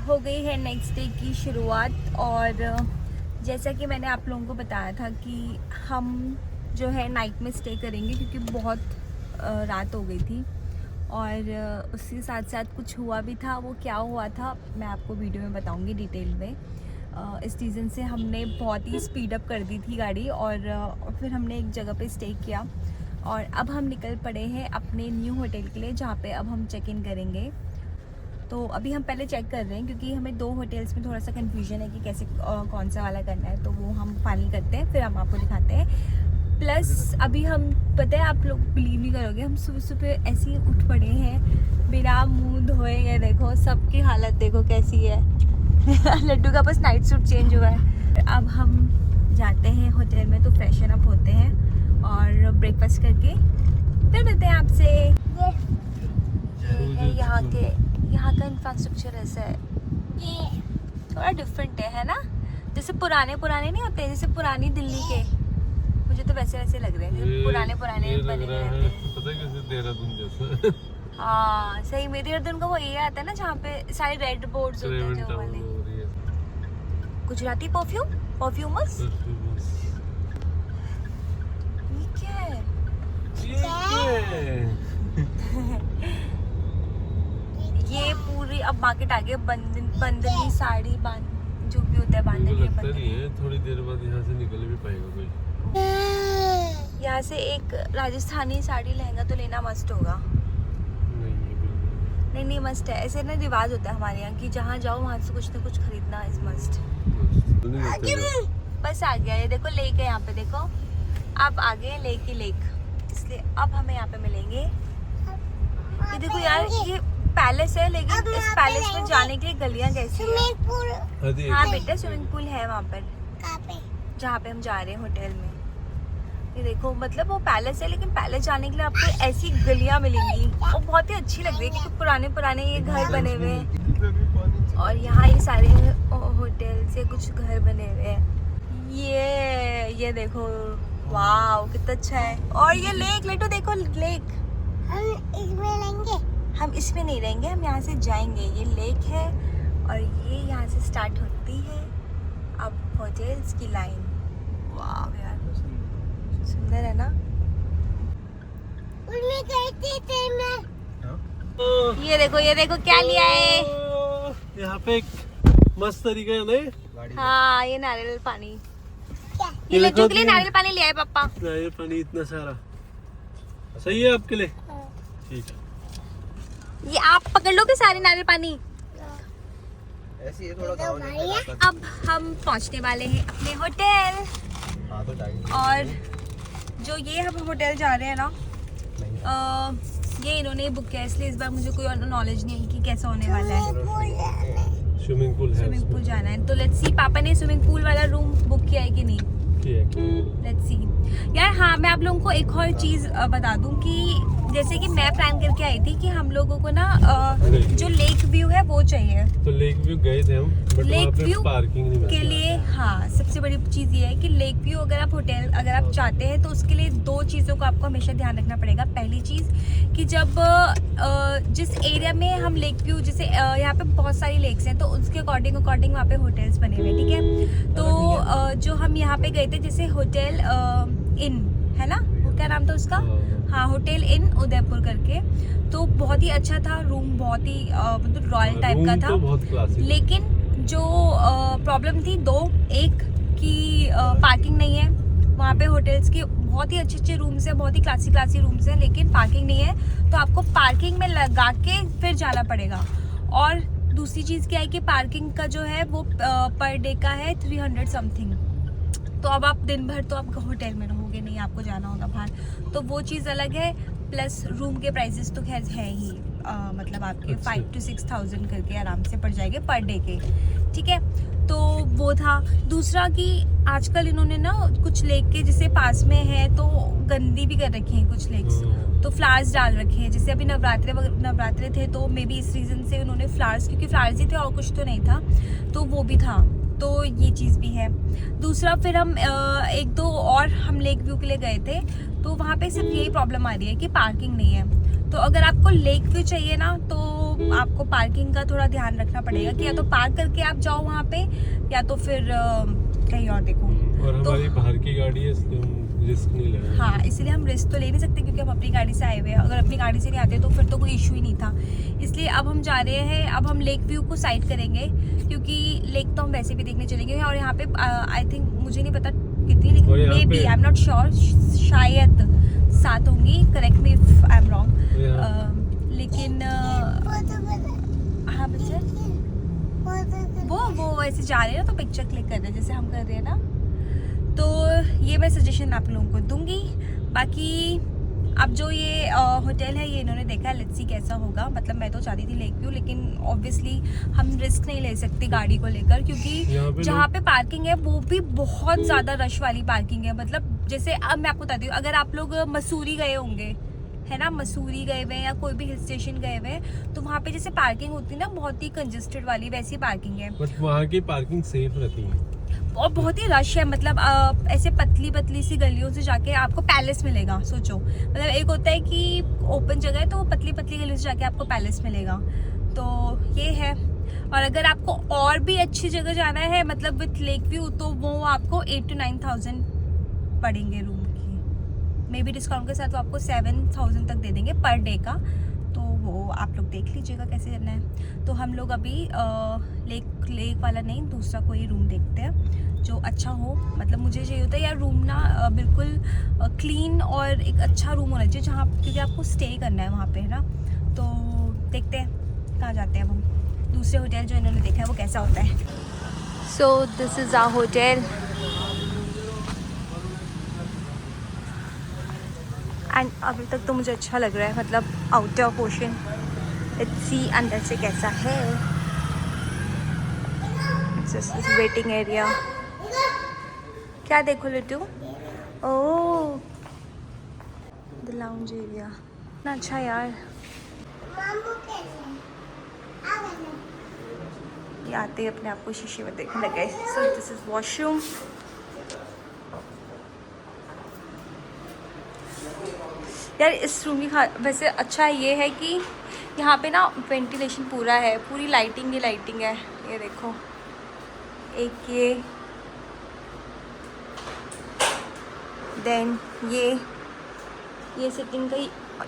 हो गई है नेक्स्ट डे की शुरुआत और जैसा कि मैंने आप लोगों को बताया था कि हम जो है नाइट में स्टे करेंगे क्योंकि बहुत रात हो गई थी और उसके साथ साथ कुछ हुआ भी था। वो क्या हुआ था मैं आपको वीडियो में बताऊंगी डिटेल में। इस रीज़न से हमने बहुत ही स्पीड अप कर दी थी गाड़ी और फिर हमने एक जगह पे स्टे किया और अब हम निकल पड़े हैं अपने न्यू होटल के लिए जहाँ पे अब हम चेक इन करेंगे। तो अभी हम पहले चेक कर रहे हैं क्योंकि हमें 2 होटल्स में थोड़ा सा कन्फ्यूजन है कि कैसे कौन सा वाला करना है, तो वो हम फाइनल करते हैं फिर हम आपको दिखाते हैं। प्लस अभी हम पता है आप लोग बिलीव नहीं करोगे, हम सुबह सुबह ऐसे ही उठ पड़े हैं बिना मुंह धोए। ये देखो सबकी हालत देखो कैसी है। लड्डू का बस नाइट सूट चेंज हुआ है। अब हम जाते हैं होटल में तो फ्रेशन अप होते हैं और ब्रेकफास्ट करके फिर मिलते हैं आपसे। यहाँ का इंफ्रास्ट्रक्चर ऐसा है, थोड़ा डिफरेंट है ना, जैसे पुराने नहीं होते, जैसे पुरानी दिल्ली के, मुझे तो वैसे लग रहे हैं पुराने बने हुए हैं। पता है कैसे देहरादून जैसा। हाँ सही में देहरादून का वो एरिया आता है ना जहाँ पे सारे रेड बोर्ड्स होते हैं जो वाले। गुजराती परफ्यूमर्स ये क्या है? ये पूरी अब मार्केट आ गई। बंदनी साड़ी जो भी होता है बांधनी है। थोड़ी देर बाद यहाँ से निकल भी पाएगा कोई। यहाँ से एक राजस्थानी साड़ी लहंगा तो लेना मस्ट होगा। नहीं मस्ट है, ऐसे ना रिवाज होता है हमारे यहाँ कि जहाँ जाओ वहाँ से कुछ ना कुछ खरीदना इज मस्ट। बस आ गया, ये देखो लेक है यहाँ पे, देखो अब आ गए लेक ही लेक, इसलिए अब हमें यहाँ पे मिलेंगे। ये देखो यार ये पैलेस है, लेकिन इस पैलेस में जाने के लिए गलियां कैसी हैं? हाँ बेटा स्विमिंग पूल है वहाँ पर जहाँ पे हम जा रहे हैं होटल में। ये देखो मतलब वो पैलेस है लेकिन पैलेस जाने के लिए आपको ऐसी गलियां मिलेंगी और बहुत ही अच्छी लग रही है क्योंकि पुराने ये घर बने हुए हैं और यहाँ ये सारे होटल से कुछ घर बने हुए हैं। ये देखो वाव कितना अच्छा है। और ये लेक लेटो देखो लेक, हम इसमें नहीं रहेंगे, हम यहाँ से जाएंगे। ये लेक है और ये यहाँ से स्टार्ट होती है अब होटल्स की लाइन। वाव यार सुंदर है ना। ये देखो क्या लिया है यहाँ पे। एक मस्त तरीका है नहीं? हाँ ये नारियल पानी, ये लड्डू के लिए नारियल पानी लिया है पापा। नारियल पानी इतना सारा सही है आपके लिए? ठीक है, ये आप पकड़ लोगे सारे नारियल पानी। ऐसी है थोड़ा गाँव। अब हम पहुँचने वाले हैं अपने होटल और जो ये हम होटल जा रहे हैं ना ये इन्होंने बुक किया, इसलिए इस बार मुझे कोई और नॉलेज नहीं है कि कैसा होने वाला है। स्विमिंग पूल जाना है तो लेट्स सी पापा ने स्विमिंग पूल वाला रूम बुक किया है कि नहीं, लेट्स सी। यार हाँ मैं आप लोगों को एक और चीज़ बता दूं कि जैसे कि मैं प्लान करके आई थी कि हम लोगों को ना जो लेक व्यू है वो चाहिए। तो लेक व्यू गए थे हम, बट लेक वहाँ पे व्यू पार्किंग नहीं के लिए हाँ सबसे बड़ी चीज़ ये है कि लेक व्यू अगर आप चाहते हैं तो उसके लिए 2 चीज़ों को आपको हमेशा ध्यान रखना पड़ेगा। पहली चीज़ कि जब जिस एरिया में हम लेक व्यू, जैसे यहाँ पे बहुत सारी लेक्स हैं तो उसके अकॉर्डिंग वहाँ पे होटल्स बने हुए, ठीक है। तो जो हम यहाँ पे गए थे जैसे होटल इन है ना, वो क्या नाम था उसका, हाँ होटल इन उदयपुर करके, तो बहुत ही अच्छा था रूम, बहुत ही मतलब रॉयल टाइप का था। तो लेकिन जो प्रॉब्लम थी 2, एक कि पार्किंग नहीं है वहाँ पे। होटल्स के बहुत ही अच्छे रूम्स हैं, बहुत ही क्लासी रूम्स हैं, लेकिन पार्किंग नहीं है तो आपको पार्किंग में लगा के फिर जाना पड़ेगा। और दूसरी चीज़ क्या है कि पार्किंग का जो है वो पर डे का है 300 समथिंग। तो अब आप दिन भर तो आप होटल में रहोगे नहीं, आपको जाना होगा बाहर, तो वो चीज़ अलग है। प्लस रूम के प्राइसेस तो खैर है ही, मतलब आपके 5 to 6,000 करके आराम से पड़ जाएंगे पर डे के, ठीक है। तो वो था। दूसरा कि आजकल इन्होंने ना कुछ लेक के जैसे पास में है तो गंदी भी कर रखी हैं कुछ लेक्स, तो फ्लावर्स डाल रखे हैं। जैसे अभी नवरात्रे थे तो मे बी इस रीज़न से उन्होंने फ्लावर्स, क्योंकि फ्लावर्स ही थे और कुछ तो नहीं था, तो वो भी था, तो ये चीज़ भी है। दूसरा फिर हम 1-2 और हम लेक व्यू के लिए गए थे तो वहाँ पे सिर्फ यही प्रॉब्लम आ रही है कि पार्किंग नहीं है। तो अगर आपको लेक व्यू चाहिए ना तो आपको पार्किंग का थोड़ा ध्यान रखना पड़ेगा कि या तो पार्क करके आप जाओ वहाँ पे, या तो फिर कहीं और देखो। और तो हमारी बाहर की गाड़ी है, इसलिए हम रिस्क नहीं ले रहे। हाँ, इसलिए हम रिस्क तो ले नहीं सकते क्योंकि हम अपनी गाड़ी से आए हुए हैं। अगर अपनी गाड़ी से नहीं आते तो फिर तो कोई इशू ही नहीं था। इसलिए अब हम जा रहे हैं, अब हम लेक व्यू को साइड करेंगे क्योंकि लेक तो हम वैसे भी देखने चलेंगे। और यहाँ पे आई थिंक, मुझे नहीं पता कितनी, लेकिन और यहाँ मे बी, पे- आई एम नॉट श्योर, शायद 7 होंगी, correct me if I am wrong. लेकिन हाँ बच्चे, वो ऐसे जा रहे हैं ना, तो पिक्चर क्लिक कर रहे हैं जैसे हम कर रहे हैं ना। तो ये मैं सजेशन आप लोगों को दूंगी। बाकी अब जो ये होटल है, ये इन्होंने देखा है, लेट्स सी कैसा होगा। मतलब मैं तो चाहती थी लेक व्यू, लेकिन ऑब्वियसली हम रिस्क नहीं ले सकते गाड़ी को लेकर, यहाँ क्योंकि पे जहाँ पे पार्किंग है वो भी बहुत ज़्यादा रश वाली पार्किंग है। मतलब जैसे अब मैं आपको बताती हूँ, अगर आप लोग मसूरी गए होंगे, है ना, मसूरी गए हुए हैं या कोई भी हिल स्टेशन गए हुए हैं, तो वहाँ पे जैसे पार्किंग होती है ना, बहुत ही कंजेस्टेड वाली, वैसी पार्किंग है। बट वहाँ की पार्किंग सेफ रहती है और बहुत ही रश है। मतलब ऐसे पतली पतली सी गलियों से जाके आपको पैलेस मिलेगा। सोचो, मतलब एक होता है कि ओपन जगह है, तो वो पतली पतली गलियों से जाके आपको पैलेस मिलेगा। तो ये है। और अगर आपको और भी अच्छी जगह जाना है, मतलब विथ लेक व्यू, तो वो आपको 8 to 9,000 पड़ेंगे रूम की। मे बी डिस्काउंट के साथ वो आपको 7,000 तक दे देंगे पर डे का। तो वो आप लोग देख लीजिएगा कैसे करना है। तो हम लोग अभी लेक वाला नहीं, दूसरा कोई रूम देखते हैं जो अच्छा हो। मतलब मुझे चाहिए होता है यार रूम ना बिल्कुल क्लीन, और एक अच्छा रूम होना चाहिए जहाँ, क्योंकि आपको स्टे करना है वहाँ पे, है ना। तो देखते हैं कहाँ जाते हैं अब हम। दूसरे होटल जो इन्होंने देखा है वो कैसा होता है। So this is our hotel and अभी तक तो मुझे अच्छा लग रहा है। मतलब आउटर पोर्शन, लेट्स सी अंदर से कैसा है। वेटिंग एरिया, क्या देखो लिटू? ओह, द लाउंज एरिया, ना अच्छा यार। ये आते ही अपने आप को शीशे में देखने लगे। So this is washroom. यार इस रूम की वैसे अच्छा ये है कि यहाँ पे ना वेंटिलेशन पूरा है, पूरी लाइटिंग ही लाइटिंग है। ये देखो, एक देन ये सिटिंग का ही,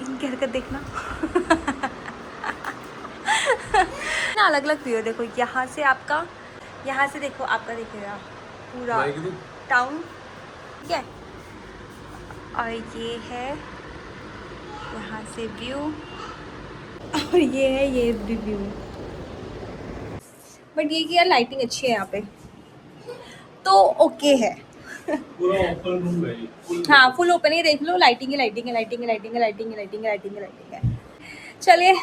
इनकी हरकत देखना ना अलग अलग व्यू है। देखो यहाँ से आपका, यहाँ से देखो आपका दिखेगा पूरा टाउन, ठीक है। और ये है यहाँ से व्यू, और ये है ये व्यू। बट ये कि यार लाइटिंग अच्छी है यहाँ पे, तो ओके है। पूरा ओपन रूम है ये। हाँ फुल ओपन ही देख लो, लाइटिंग है, लाइटिंग है, लाइटिंग है, लाइटिंग है, लाइटिंग है, लाइटिंग है, लाइटिंग है, लाइटिंग है। चलिए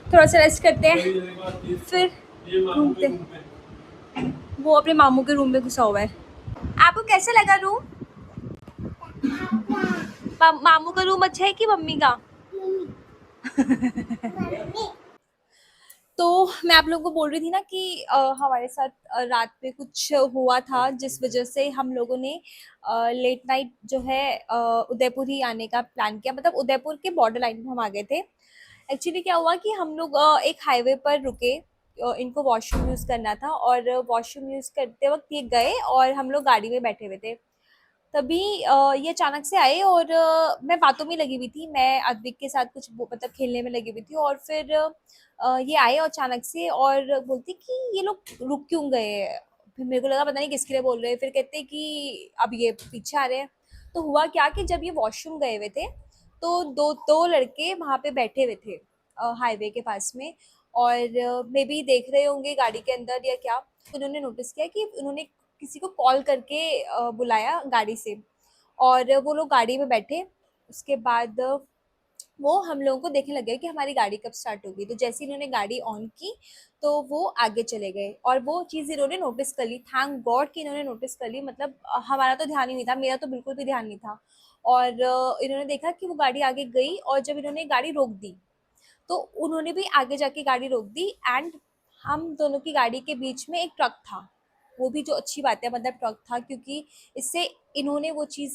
थोड़ा सा रेस्ट करते हैं, फिर घूमते। वो अपने मामू के रूम में घुसा हुआ है। आपको कैसे लगा रूम? मामू का रूम अच्छा है कि मम्मी का? तो मैं आप लोगों को बोल रही थी ना कि हमारे साथ रात में कुछ हुआ था, जिस वजह से हम लोगों ने लेट नाइट जो है उदयपुर ही आने का प्लान किया। मतलब उदयपुर के बॉर्डर लाइन में हम आ गए थे। एक्चुअली क्या हुआ कि हम लोग एक हाईवे पर रुके, इनको वॉशरूम यूज़ करना था, और वॉशरूम यूज़ करते वक्त ये गए और हम लोग गाड़ी में बैठे हुए थे। तभी ये अचानक से आए, और मैं बातों में लगी हुई थी, मैं अद्विक के साथ कुछ मतलब खेलने में लगी हुई थी। और फिर ये आए और अचानक से और बोलती कि ये लोग रुक क्यों गए। फिर मेरे को लगा पता नहीं किसके लिए बोल रहे हैं। फिर कहते कि अब ये पीछे आ रहे हैं। तो हुआ क्या कि जब ये वॉशरूम गए हुए थे, तो दो लड़के वहाँ पे बैठे हुए थे हाईवे के पास में, और मे बी देख रहे होंगे गाड़ी के अंदर या क्या। उन्होंने नोटिस किया कि उन्होंने किसी को कॉल करके बुलाया गाड़ी से, और वो लोग गाड़ी में बैठे। उसके बाद वो हम लोगों को देखने लगे कि हमारी गाड़ी कब स्टार्ट होगी। तो जैसे ही इन्होंने गाड़ी ऑन की, तो वो आगे चले गए, और वो चीज़ इन्होंने नोटिस कर ली। थैंक गॉड कि इन्होंने नोटिस कर ली। मतलब हमारा तो ध्यान ही नहीं था, मेरा तो बिल्कुल भी ध्यान नहीं था। और इन्होंने देखा कि वो गाड़ी आगे गई, और जब इन्होंने गाड़ी रोक दी, तो उन्होंने भी आगे जाके गाड़ी रोक दी। एंड हम दोनों की गाड़ी के बीच में एक ट्रक था। वो भी जो अच्छी बात है, मतलब ट्रक था, क्योंकि इससे इन्होंने वो चीज़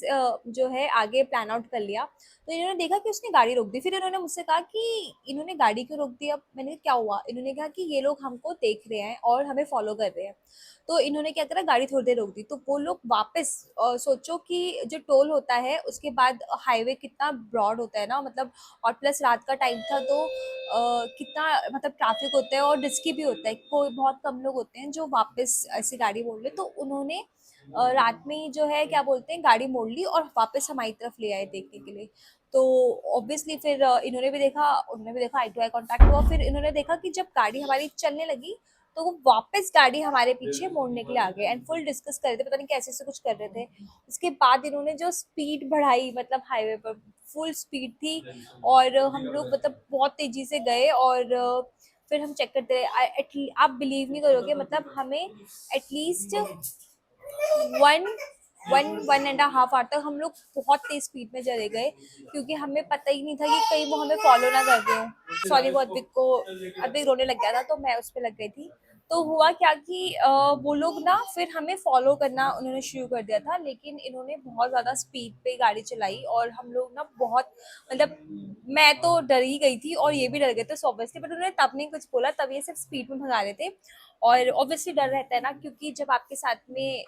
जो है आगे प्लान आउट कर लिया। तो इन्होंने देखा कि उसने गाड़ी रोक दी। फिर इन्होंने मुझसे कहा कि इन्होंने गाड़ी क्यों रोक दी? अब मैंने कहा क्या हुआ? इन्होंने कहा कि ये लोग हमको देख रहे हैं और हमें फॉलो कर रहे हैं। तो इन्होंने क्या करा, गाड़ी थोड़ी देर रोक दी। तो वो लोग वापस सोचो कि जो टोल होता है उसके बाद हाईवे कितना ब्रॉड होता है ना, मतलब, और प्लस रात का टाइम था तो कितना मतलब ट्रैफिक होता है और रिस्की भी होता है। कोई बहुत कम लोग होते हैं जो वापस ऐसी गाड़ी मोड़ ले। तो उन्होंने रात में ही जो है क्या बोलते हैं गाड़ी मोड़ ली और वापस हमारी तरफ ले आए देखने के लिए। तो ऑब्वियसली फिर इन्होंने भी देखा, उन्होंने भी देखा, आई टू आई कांटेक्ट हुआ। फिर इन्होंने देखा कि जब गाड़ी हमारी चलने लगी तो वो वापस गाड़ी हमारे पीछे मोड़ने के लिए आ गए एंड फुल डिस्कस कर रहे थे, पता नहीं कैसे से कुछ कर रहे थे। उसके बाद इन्होंने जो स्पीड बढ़ाई, मतलब हाईवे पर फुल स्पीड थी और हम लोग मतलब बहुत तेजी से गए और फिर हम चेक करते रहे। आप बिलीव नहीं करोगे, मतलब हमें at least one one one and half hour तक हम लोग बहुत तेज स्पीड में चले गए क्योंकि हमें पता ही नहीं था कि कहीं वो हमें फॉलो ना कर रहे हो। सॉरी, वो अद्विक रोने लग गया था तो मैं उस पर लग गई थी। तो हुआ क्या कि वो लोग ना फिर हमें फॉलो करना उन्होंने शुरू कर दिया था, लेकिन इन्होंने बहुत ज़्यादा स्पीड पे गाड़ी चलाई और हम लोग ना बहुत, मतलब, मैं तो डर ही गई थी और ये भी डर गए थे ऑब्वियसली, बट उन्होंने तब नहीं कुछ बोला, तब ये सिर्फ स्पीड में भगा रहे थे। और ऑब्वियसली डर रहता है ना, क्योंकि जब आपके साथ में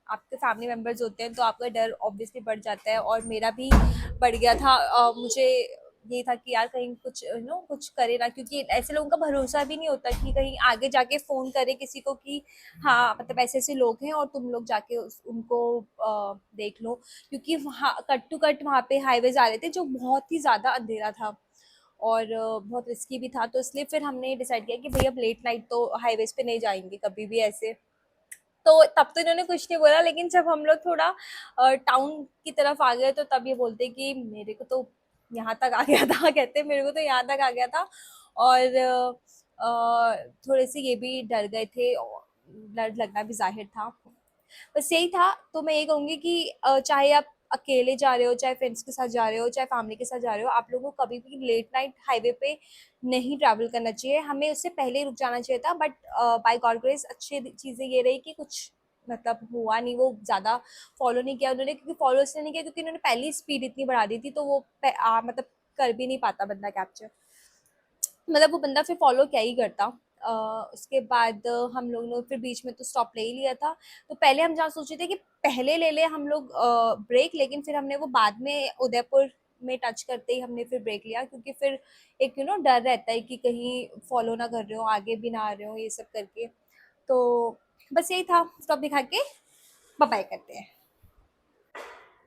आपके फैमिली मेम्बर्स होते हैं तो आपका डर ऑब्वियसली बढ़ जाता है और मेरा भी बढ़ गया था। मुझे ये था कि यार कहीं कुछ कुछ करे ना, क्योंकि ऐसे लोगों का भरोसा भी नहीं होता कि कहीं आगे जाके फ़ोन करे किसी को कि हाँ मतलब ऐसे ऐसे लोग हैं और तुम लोग जाके उनको देख लो, क्योंकि वहाँ कट टू कट वहाँ पे हाईवेज आ रहे थे जो बहुत ही ज़्यादा अंधेरा था और बहुत रिस्की भी था। तो इसलिए फिर हमने डिसाइड किया कि भाई अब लेट नाइट तो हाईवेज पे नहीं जाएंगे कभी भी ऐसे। तो तब तो इन्होंने कुछ नहीं बोला, लेकिन जब हम लोग थोड़ा टाउन की तरफ आ गए तो तब ये बोलते कि मेरे को तो यहाँ तक आ गया था कहते मेरे को तो यहाँ तक आ गया था। और थोड़े से ये भी डर गए थे और डर लगना भी जाहिर था। बस यही था। तो मैं ये कहूँगी कि चाहे आप अकेले जा रहे हो, चाहे फ्रेंड्स के साथ जा रहे हो, चाहे फैमिली के साथ जा रहे हो, आप लोगों को कभी भी लेट नाइट हाईवे पे नहीं ट्रैवल करना चाहिए। हमें उससे पहले ही रुक जाना चाहिए था, बट बाय गॉड ग्रेस अच्छी चीज़ें ये रही कि कुछ मतलब हुआ नहीं, वो ज़्यादा फॉलो नहीं किया उन्होंने, क्योंकि फॉलो इसलिए नहीं किया क्योंकि उन्होंने पहली स्पीड इतनी बढ़ा दी थी तो वो मतलब कर भी नहीं पाता बंदा कैप्चर, मतलब वो बंदा फिर फॉलो क्या ही करता। उसके बाद हम लोग ने फिर बीच में तो स्टॉप ले ही लिया था। तो पहले हम जहाँ सोचे थे कि पहले ले ले हम लोग ब्रेक, लेकिन फिर हमने वो बाद में उदयपुर में टच करते ही हमने फिर ब्रेक लिया, क्योंकि फिर एक डर रहता है कि कहीं फॉलो ना कर रहे हो, आगे भी ना आ रहे हो, ये सब करके। तो बस यही था, स्टॉप दिखा के बाय बाय करते हैं।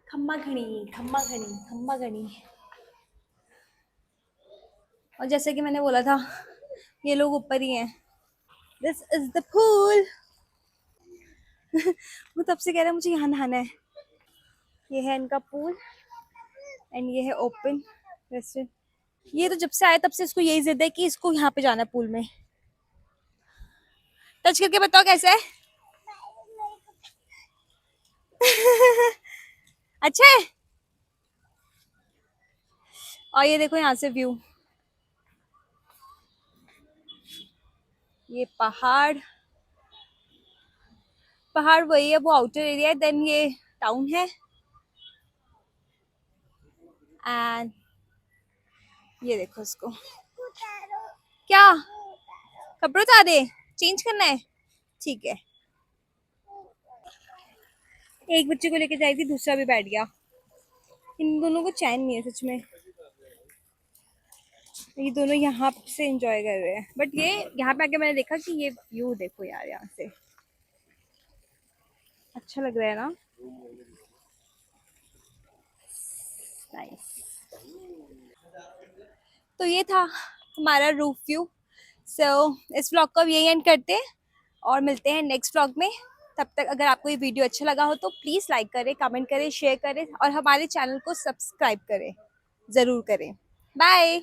खम्मा घनी खम्मा घनी खम्मा घनी। और जैसे कि मैंने बोला था ये लोग ऊपर ही हैं। This is the pool. वो तब से कह रहा है मुझे यहाँ नहाना है। ये है इनका पूल एंड ये है ओपन रेस्टोरेंट। ये तो जब से आया तब से इसको यही जिद है कि इसको यहाँ पे जाना है पूल में। टच करके बताओ कैसा है। अच्छा है। और ये देखो यहाँ से व्यू, ये पहाड़ पहाड़ वही है, वो आउटर एरिया है, देन ये टाउन है एंड ये देखो इसको। क्या कपड़े उतार दे, चेंज करना है, ठीक है। एक बच्चे को लेके जाई थी, दूसरा भी बैठ गया। इन दोनों को चैन नहीं है सच में। ये दोनों यहाँ से एंजॉय कर रहे हैं, बट ये यहाँ पे आके मैंने देखा कि ये व्यू देखो यार, यहाँ से अच्छा लग रहा है ना, नाइस। तो ये था हमारा रूफ व्यू। सो इस व्लॉग को अब यही एंड करते हैं और मिलते हैं नेक्स्ट व्लॉग में। तब तक अगर आपको ये वीडियो अच्छा लगा हो तो प्लीज़ लाइक करें, कमेंट करें, शेयर करें और हमारे चैनल को सब्सक्राइब करें, ज़रूर करें। बाय।